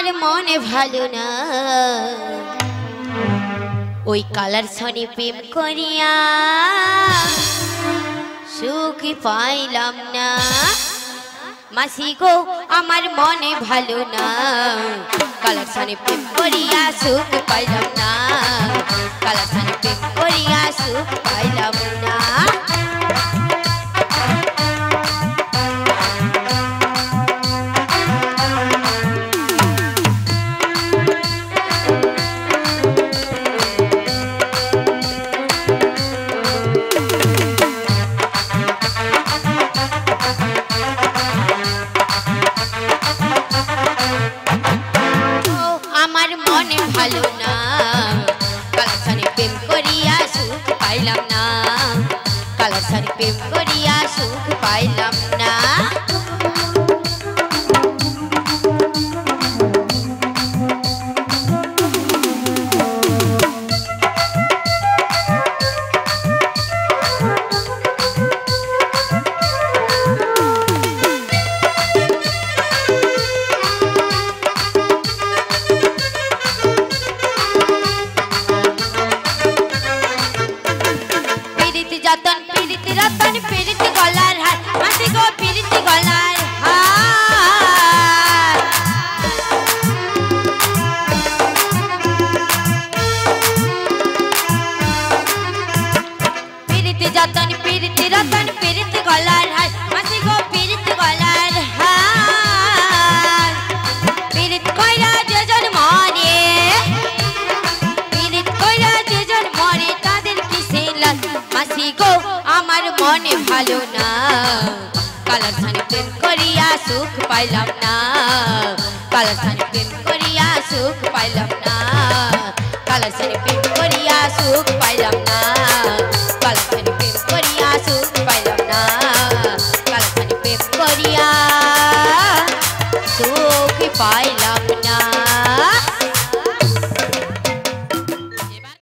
আমার মনে ভালো না ওই কালার সনে প্রেম করিয়া সুখ পাইলাম না মাসি গো আমার মনে ভালো না কালার সনে প্রেম করিয়া সুখ পাইলাম না কালার সনে প্রেম করিয়া সুখ পাইলাম না ভালো না কালার সনে প্রেম করিয়া সুখ পাইলাম না কালার সনে প্রেম করিয়া সুখ পাইলাম না মনে ভালো না কালার সনে প্রেম করিয়া সুখ পাইলাম না কালার সনে প্রেম করিয়া সুখ পাইলাম না কালার সনে প্রেম করিয়া সুখ পাইলাম না কালার সনে প্রেম করিয়া সুখ পাইলাম না কালার সনে প্রেম করিয়া সুখ পাইলাম